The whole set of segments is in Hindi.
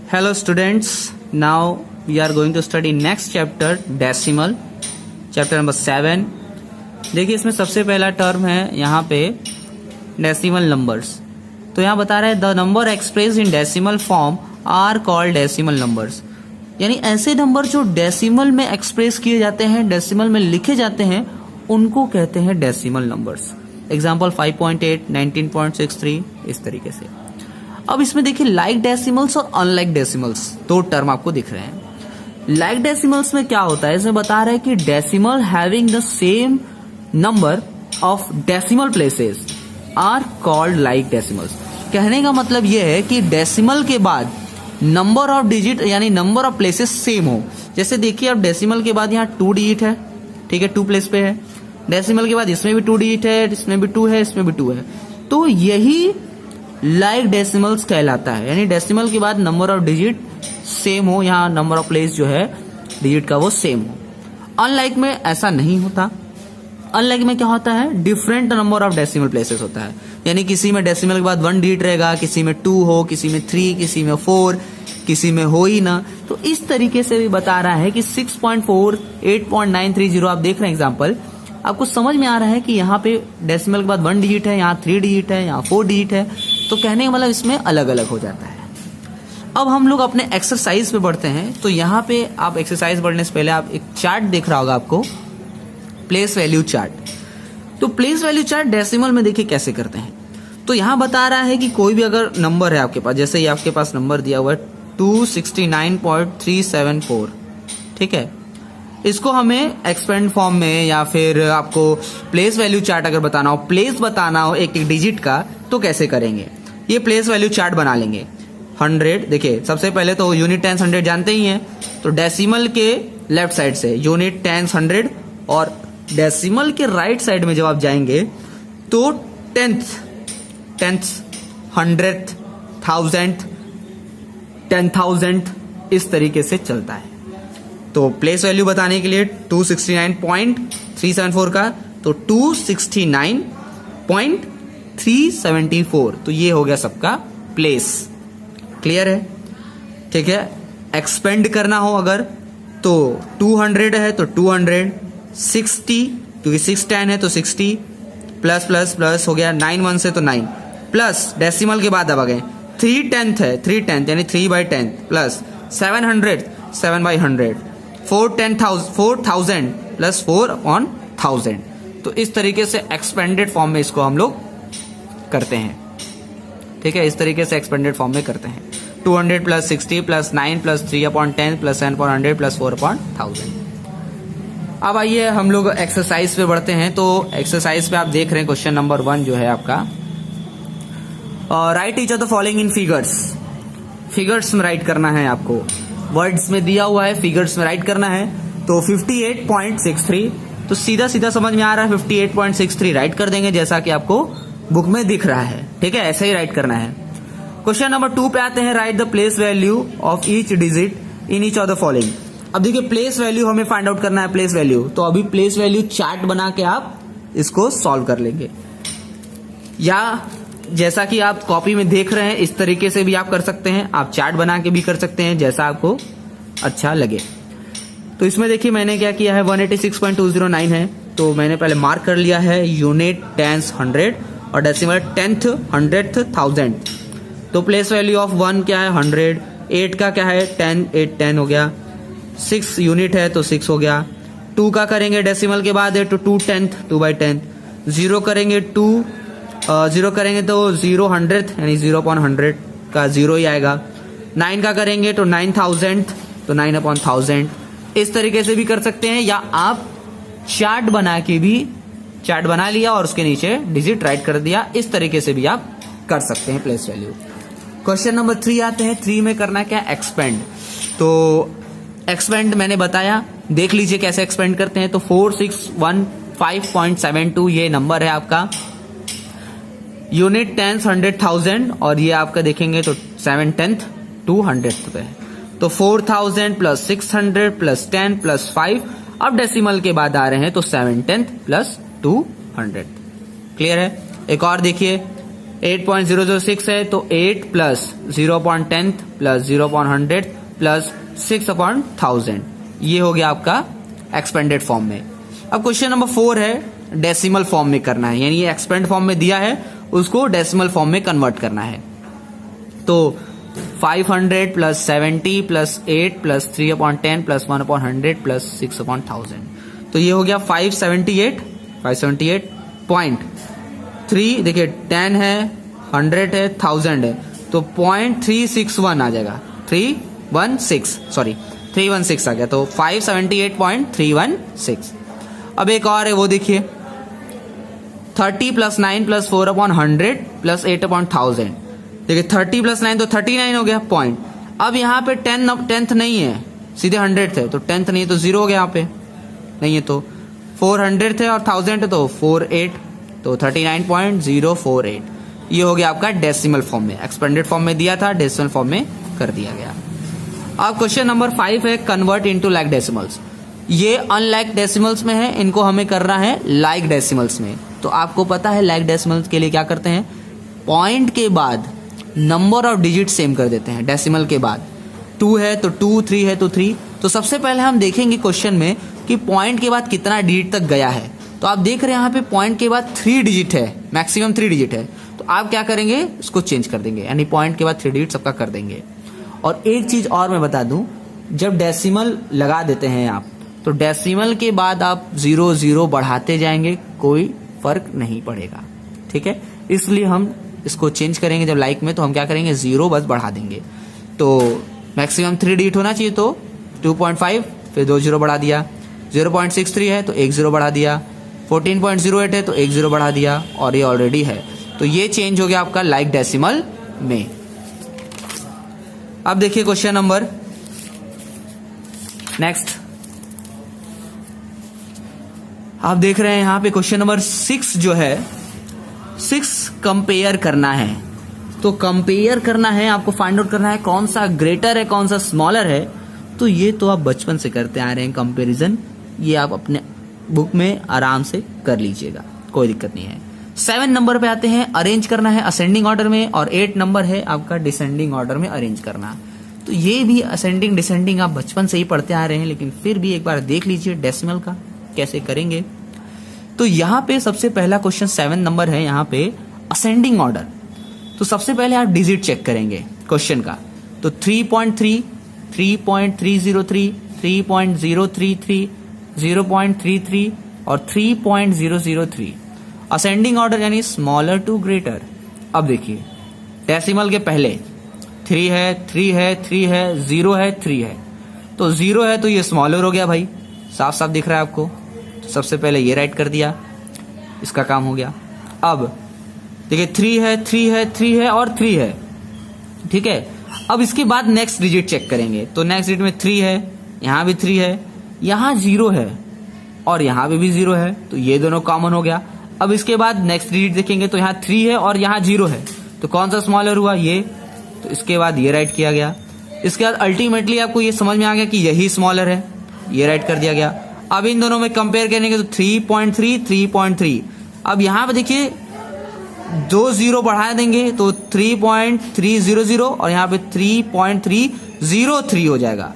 Hello students, now we are going to study next chapter decimal, chapter number 7। देखिए इसमें सबसे पहला टर्म है यहाँ पे डेसिमल नंबर्स। तो यहाँ बता रहा है the number express in decimal form are called decimal numbers, यानी ऐसे नंबर जो डेसिमल में एक्सप्रेस किए जाते हैं, डेसिमल में लिखे जाते हैं, उनको कहते हैं डेसिमल नंबर्स। एग्जाम्पल 5.8, 19.63, इस तरीके से। अब इसमें देखिए लाइक डेसिमल्स और अनलाइक डेसिमल्स दो टर्म आपको दिख रहे हैं। लाइक डेसिमल्स में क्या होता है, इसमें बता रहा है कि decimal having the same number of decimal places are called like decimals. कहने का मतलब यह है कि डेसिमल के बाद नंबर ऑफ डिजिट यानी नंबर ऑफ प्लेसेस सेम हो। जैसे देखिए अब डेसिमल के बाद यहाँ 2 डिजिट है, ठीक है, 2 प्लेस पे है। डेसिमल के बाद इसमें भी 2 डिजिट है, इसमें भी 2 है, इसमें भी 2 है। तो यही लाइक डेसिमल्स कहलाता है, यानी डेसिमल के बाद नंबर ऑफ डिजिट सेम हो, यहाँ नंबर ऑफ प्लेस जो है डिजिट का वो सेम हो। अनलाइक में ऐसा नहीं होता। अनलाइक में क्या होता है, different number of decimal places होता है, यानी किसी में डेसिमल के बाद 1 डिजिट रहेगा, किसी में 2 हो, किसी में 3, किसी में 4, किसी में हो ही ना। तो इस तरीके से भी बता रहा है कि 6.4, 8.930 आप देख रहे हैं एग्जाम्पल, आपको समझ में आ रहा है कि यहाँ पे डेसिमल के बाद 1 डिजिट है, यहाँ 3 डिजिट है, यहाँ 4 डिजिट है। तो कहने का मतलब इसमें अलग अलग हो जाता है। अब हम लोग अपने एक्सरसाइज पे बढ़ते हैं। तो यहाँ पे आप एक्सरसाइज बढ़ने से पहले आप एक चार्ट देख रहा होगा आपको, प्लेस वैल्यू चार्ट। तो प्लेस वैल्यू चार्ट डेसिमल में देखिए कैसे करते हैं। तो यहाँ बता रहा है कि कोई भी अगर नंबर है आपके पास, जैसे ये आपके पास नंबर दिया हुआ है 269.374, ठीक है, इसको हमें एक्सपेंड फॉर्म में या फिर आपको प्लेस वैल्यू चार्ट अगर बताना हो, प्लेस बताना हो एक एक डिजिट का, तो कैसे करेंगे। ये प्लेस वैल्यू चार्ट बना लेंगे। 100, देखिए सबसे पहले तो यूनिट टेंस 100 जानते ही हैं, तो डेसिमल के लेफ्ट साइड से यूनिट टेंस 100 और डेसिमल के राइट साइड में जब आप जाएंगे तो टेंथ, 100th, 1000th, 10,000 इस तरीके से चलता है। तो प्लेस वैल्यू बताने के लिए 269.374 का, तो 269.374, तो ये हो गया सबका प्लेस। क्लियर है, ठीक है। एक्सपेंड करना हो अगर तो 200 है तो 200, 60 क्योंकि 610 है तो 60, प्लस प्लस प्लस हो गया, 9 1 से तो 9, प्लस डेसिमल के बाद अब आ गए 3/10 है, 3/10 यानी 3/10, प्लस 700, 7/100, 4,000 प्लस 4/1000। तो इस तरीके से एक्सपेंडेड फॉर्म में इसको हम लोग करते हैं, ठीक है, इस तरीके से एक्सपेंडेड फॉर्म में करते हैं। 200 plus 60 plus 9 plus 3/10 plus 7/100 plus 4/1000। अब आइए हम लोग एक्सरसाइज पे बढ़ते हैं। तो एक्सरसाइज पे आप देख रहे हैं क्वेश्चन नंबर 1 जो है आपका, right each of the following in figures. Figures में राइट करना है आपको, वर्ड्स में दिया हुआ है, फिगर्स में राइट करना है। तो 58.63, तो सीधा सीधा समझ में आ रहा है 58.63 राइट कर देंगे जैसा कि आपको बुक में दिख रहा है, ठीक है, ऐसे ही राइट करना है। क्वेश्चन नंबर 2 पे आते हैं, right the place value of each digit in each of the following. अब देखिए प्लेस वैल्यू हमें फाइंड आउट करना है, प्लेस वैल्यू। तो अभी प्लेस वैल्यू चार्ट बना के आप इसको सॉल्व कर लेंगे, या जैसा कि आप कॉपी में देख रहे हैं इस तरीके से भी आप कर सकते हैं, आप चार्ट बना के भी कर सकते हैं, जैसा आपको अच्छा लगे। तो इसमें देखिए मैंने क्या किया है, 186.209 है, तो मैंने पहले मार्क कर लिया है यूनिट टेंस 100 और डेसिमल 10th, 100th, 1000। तो प्लेस वैल्यू ऑफ 1 क्या है 100, 8 का क्या है 10, 8 10 हो गया, 6 यूनिट है तो 6 हो गया। 2 का करेंगे डेसिमल के बाद है तो 2/10, 2/10। 0 करेंगे 0 करेंगे तो 0 100th यानी 0/100 का 0 ही आएगा। 9 का करेंगे तो 9,000th तो 9/1000। इस तरीके से भी कर सकते हैं, या आप चार्ट बना के भी, चार्ट बना लिया और उसके नीचे डिजिट राइट कर दिया, इस तरीके से भी आप कर सकते हैं प्लेस वैल्यू। क्वेश्चन नंबर 3 आते हैं। 3 में करना क्या, एक्सपेंड। तो एक्सपेंड मैंने बताया, देख लीजिए कैसे एक्सपेंड करते हैं। तो 4615.72 ये नंबर है आपका, यूनिट टेंस 100,000 और ये आपका देखेंगे तो 7/10 200th पे है। तो 4000 प्लस 600 प्लस 10 प्लस 5, अब डेसिमल के बाद आ रहे हैं तो 7/10 प्लस 200। क्लियर है। एक और देखिए 8.006 है तो 8 प्लस 0.10 प्लस 0.100 प्लस 6/1000, ये हो गया आपका एक्सपेंडेड फॉर्म में। अब क्वेश्चन नंबर 4 है डेसिमल फॉर्म में करना है, यानी ये एक्सपेंड फॉर्म में दिया है उसको डेसिमल फॉर्म में कन्वर्ट करना है। तो 500 plus 70 plus 8 plus 3/10 plus 1/100 plus 6/1000, तो ये हो गया 578.3। देखिए 10 है, 100 है, 1000 है, तो 0.361 आ जाएगा, 316 आ गया, तो 578.316। अब एक और है वो देखिए 30 प्लस 9 प्लस 4/100 प्लस 8/1000। देखिए 30 प्लस 9 तो 39 हो गया पॉइंट। अब यहाँ पे 10th नहीं है, सीधे 100 है, तो 10th नहीं है तो 0 हो गया, यहाँ पे नहीं है तो 400 थे और 1000 है तो 48, तो 39.048, ये हो गया आपका डेसिमल फॉर्म में। एक्सपेंडेड फॉर्म में दिया था, डेसिमल फॉर्म में कर दिया गया। अब क्वेश्चन नंबर 5 है कन्वर्ट इनटू लाइक डेसिमल्स। ये अनलाइक डेसिमल्स में है, इनको हमें करना है लाइक डेसिमल्स में। तो आपको पता है लाइक डेसिमल्स के लिए क्या करते हैं, पॉइंट के बाद नंबर ऑफ डिजिट सेम कर देते हैं। डेसिमल के बाद 2 है तो 2, 3 है तो 3। तो सबसे पहले हम देखेंगे क्वेश्चन में कि पॉइंट के बाद कितना डिजिट तक गया है। तो आप देख रहे हैं यहाँ पे पॉइंट के बाद 3 डिजिट है, मैक्सिमम 3 डिजिट है, तो आप क्या करेंगे, इसको चेंज कर देंगे, यानी पॉइंट के बाद 3 डिजिट सबका कर देंगे। और एक चीज और मैं बता दूं, जब डेसिमल लगा देते हैं आप, तो डेसिमल के बाद आप 0 0 बढ़ाते जाएंगे, कोई फर्क नहीं पड़ेगा, ठीक है। इसलिए हम इसको चेंज करेंगे जब लाइक में, तो हम क्या करेंगे 0 बस बढ़ा देंगे। तो मैक्सिमम 3 डिजिट होना चाहिए, तो 2.5 फिर 2 0 बढ़ा दिया, 0.63 है तो 1 0 बढ़ा दिया, 14.08 है तो 1 0 बढ़ा दिया, और ये ऑलरेडी है, तो ये चेंज हो गया आपका लाइक डेसिमल में। अब देखिए क्वेश्चन नंबर नेक्स्ट, आप देख रहे हैं यहाँ पे क्वेश्चन नंबर 6 जो है, 6 कंपेयर करना है। तो कंपेयर करना है, आपको फाइंड आउट करना है कौन सा ग्रेटर है कौन सा स्मॉलर है। तो ये तो आप बचपन से करते आ रहे हैं कंपैरिजन, ये आप अपने बुक में आराम से कर लीजिएगा, कोई दिक्कत नहीं है। 7 नंबर पे आते हैं, अरेंज करना है असेंडिंग ऑर्डर में, और 8 नंबर है आपका डिसेंडिंग ऑर्डर में अरेंज करना। तो ये भी असेंडिंग डिसेंडिंग आप बचपन से ही पढ़ते आ रहे हैं, लेकिन फिर भी एक बार देख लीजिए डेसिमल का कैसे करेंगे। तो यहाँ पे सबसे पहला क्वेश्चन 7 नंबर है, यहाँ पे असेंडिंग ऑर्डर। तो सबसे पहले आप डिजिट चेक करेंगे क्वेश्चन का, तो 3.3, 3.303, 3.033, 0.33 और 3.003। असेंडिंग ऑर्डर यानी स्मॉलर टू ग्रेटर। अब देखिए डेसिमल के पहले 3 है, 3 है, 3 है, 0 है, 3 है, तो 0 है तो ये स्मॉलर हो गया भाई, साफ साफ दिख रहा है आपको। तो सबसे पहले ये राइट कर दिया, इसका काम हो गया। अब देखिए 3 है, 3 है, 3 है और 3 है, ठीक है। अब इसके बाद नेक्स्ट डिजिट चेक करेंगे, तो नेक्स्ट डिजिट में 3 है, यहाँ भी 3 है, यहाँ 0 है और यहाँ पे भी 0 है, तो ये दोनों कॉमन हो गया। अब इसके बाद नेक्स्ट डिजिट देखेंगे तो यहाँ 3 है और यहाँ 0 है, तो कौन सा स्मॉलर हुआ, ये। तो इसके बाद ये राइट किया गया। इसके बाद अल्टीमेटली आपको ये समझ में आ गया कि यही स्मॉलर है, ये राइट कर दिया गया। अब इन दोनों में कंपेयर करेंगे तो 3.3, 3.3। अब यहाँ पे देखिए 2 0 बढ़ा देंगे तो 3.300 और यहाँ पे 3.303 हो जाएगा।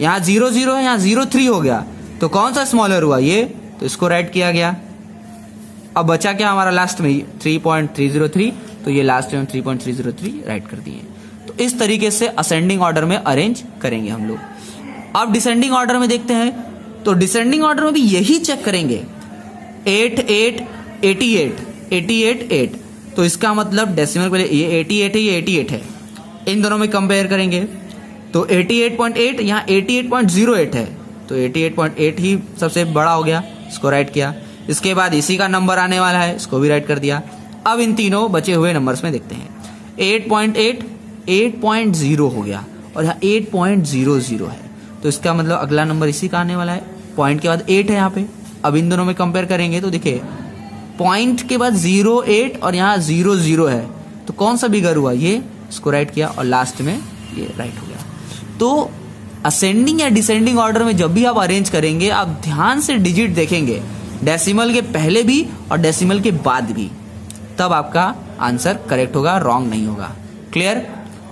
यहाँ 0 0 है, यहाँ 0 3 हो गया, तो कौन सा स्मॉलर हुआ, ये। तो इसको राइट किया गया। अब बचा क्या हमारा लास्ट में 3.303, तो ये लास्ट में 3.303 राइट कर दिए। तो इस तरीके से असेंडिंग ऑर्डर में अरेंज करेंगे हम लोग। अब डिसेंडिंग ऑर्डर में देखते हैं, तो डिसेंडिंग ऑर्डर में भी यही चेक करेंगे, 8 8 88 88 8। तो इसका मतलब डेसिमल पहले ये 88 है, ये 88 है, इन दोनों में कंपेयर करेंगे तो 88.8 यहाँ 88.08 है, तो 88.8 ही सबसे बड़ा हो गया, इसको राइट किया। इसके बाद इसी का नंबर आने वाला है, इसको भी राइट कर दिया। अब इन तीनों बचे हुए नंबर्स में देखते हैं, 8.8 8.0 हो गया और यहाँ 8.00 है, तो इसका मतलब अगला नंबर इसी का आने वाला है। पॉइंट के बाद 8 है यहाँ पे। अब इन दोनों में कंपेयर करेंगे तो देखिए पॉइंट के बाद 0 8 और यहाँ 0 0 है, तो कौन सा बिगर हुआ, ये। इसको राइट किया और लास्ट में ये राइट हो गया। तो असेंडिंग या डिसेंडिंग ऑर्डर में जब भी आप अरेंज करेंगे, आप ध्यान से डिजिट देखेंगे, डेसिमल के पहले भी और डेसिमल के बाद भी, तब आपका आंसर करेक्ट होगा, रॉन्ग नहीं होगा। Clear?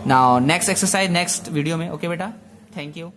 Now next exercise next video में। ओके बेटा, थैंक यू।